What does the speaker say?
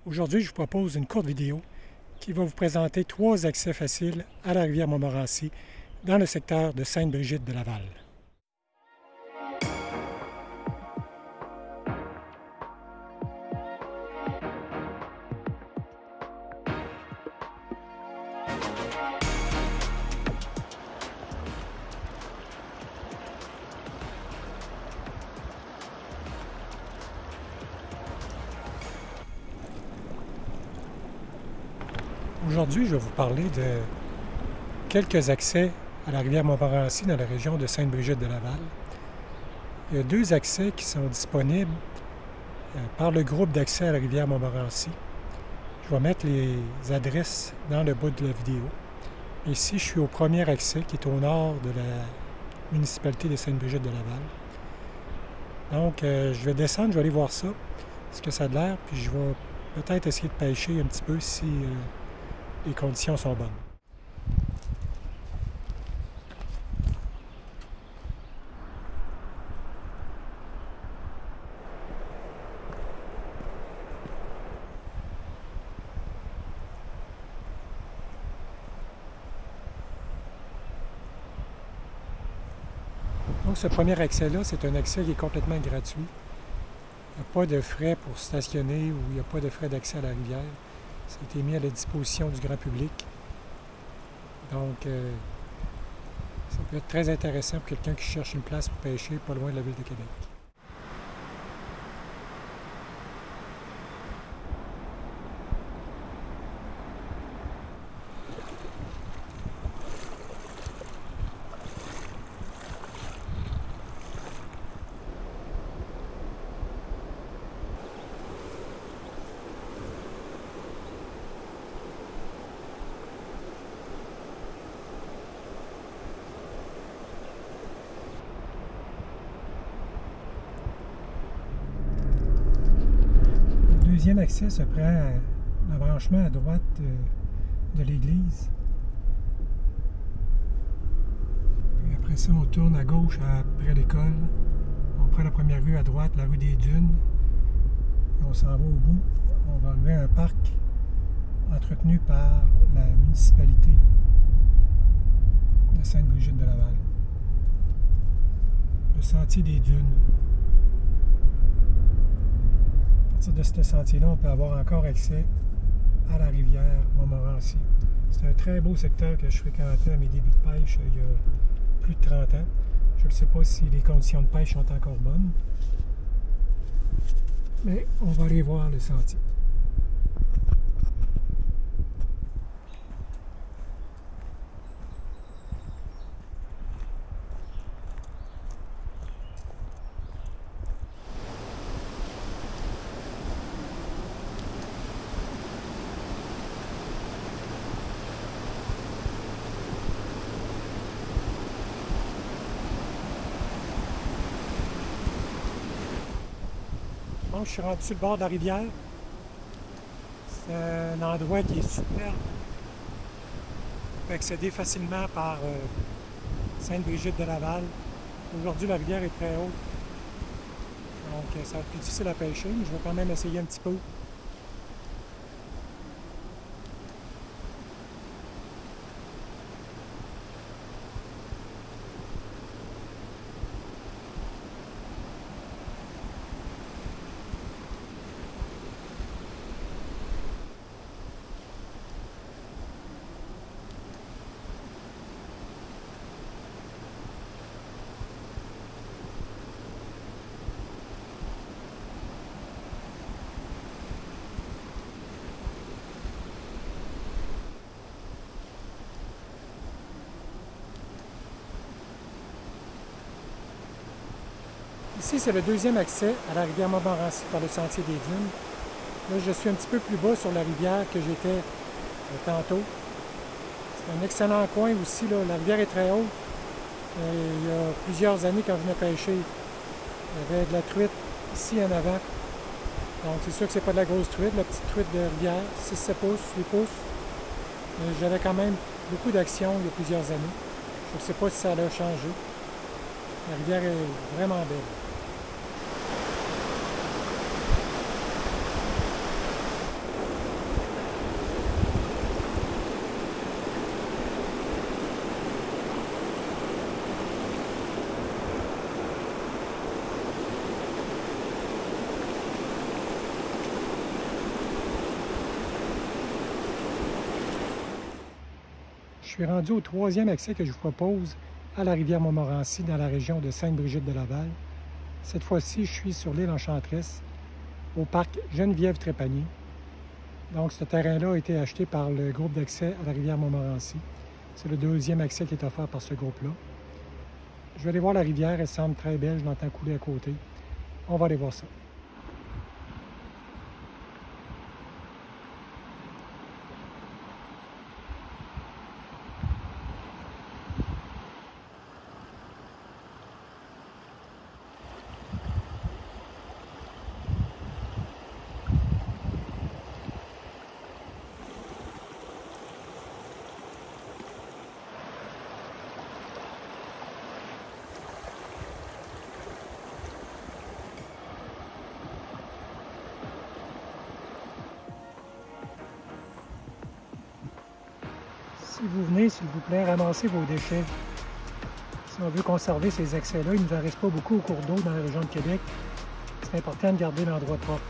Aujourd'hui, je vous propose une courte vidéo qui va vous présenter 3 accès faciles à la rivière Montmorency dans le secteur de Sainte-Brigitte de Laval. Aujourd'hui, je vais vous parler de quelques accès à la rivière Montmorency dans la région de Sainte-Brigitte de Laval. Il y a 2 accès qui sont disponibles par le groupe d'accès à la rivière Montmorency. Je vais mettre les adresses dans le bas de la vidéo. Ici, je suis au premier accès qui est au nord de la municipalité de Sainte-Brigitte de Laval. Donc, je vais descendre, je vais aller voir ça, ce que ça a l'air, puis je vais peut-être essayer de pêcher un petit peu si les conditions sont bonnes. Donc, ce premier accès-là, c'est un accès qui est complètement gratuit. Il n'y a pas de frais pour stationner ou il n'y a pas de frais d'accès à la rivière. Ça a été mis à la disposition du grand public. Donc, ça peut être très intéressant pour quelqu'un qui cherche une place pour pêcher pas loin de la ville de Québec. Le deuxième accès se prend l'embranchement à droite de l'église. Puis après ça, on tourne à gauche après l'école. On prend la première rue à droite, la rue des Dunes. Puis on s'en va au bout. On va arriver à un parc entretenu par la municipalité de Sainte-Brigitte de Laval. Le sentier des Dunes. À partir de ce sentier-là, on peut avoir encore accès à la rivière Montmorency. C'est un très beau secteur que je fréquentais à mes débuts de pêche il y a plus de 30 ans. Je ne sais pas si les conditions de pêche sont encore bonnes, mais on va aller voir le sentier. Donc, je suis rendu sur le bord de la rivière. C'est un endroit qui est superbe. On peut accéder facilement par Sainte-Brigitte de Laval. Aujourd'hui, la rivière est très haute. Donc, ça va être plus difficile à pêcher, mais je vais quand même essayer un petit peu. Ici, c'est le deuxième accès à la rivière Montmorency par le sentier des Dunes. Là, je suis un petit peu plus bas sur la rivière que j'étais tantôt. C'est un excellent coin aussi, là. La rivière est très haute. Il y a plusieurs années, quand je venais pêcher, il y avait de la truite ici en avant. Donc, c'est sûr que c'est pas de la grosse truite, la petite truite de rivière, 6-7 pouces, 8 pouces. J'avais quand même beaucoup d'action il y a plusieurs années. Je ne sais pas si ça a changé. La rivière est vraiment belle. suis rendu au troisième accès que je vous propose à la rivière Montmorency dans la région de Sainte-Brigitte-de-Laval. Cette fois-ci, je suis sur l'île Enchanteresse, au parc Geneviève-Trépanier. Donc, ce terrain-là a été acheté par le groupe d'accès à la rivière Montmorency. C'est le deuxième accès qui est offert par ce groupe-là. Je vais aller voir la rivière, elle semble très belle, je l'entends couler à côté. On va aller voir ça. Si vous venez, s'il vous plaît, ramassez vos déchets. Si on veut conserver ces accès-là, il ne nous en reste pas beaucoup au cours d'eau dans la région de Québec. C'est important de garder l'endroit propre.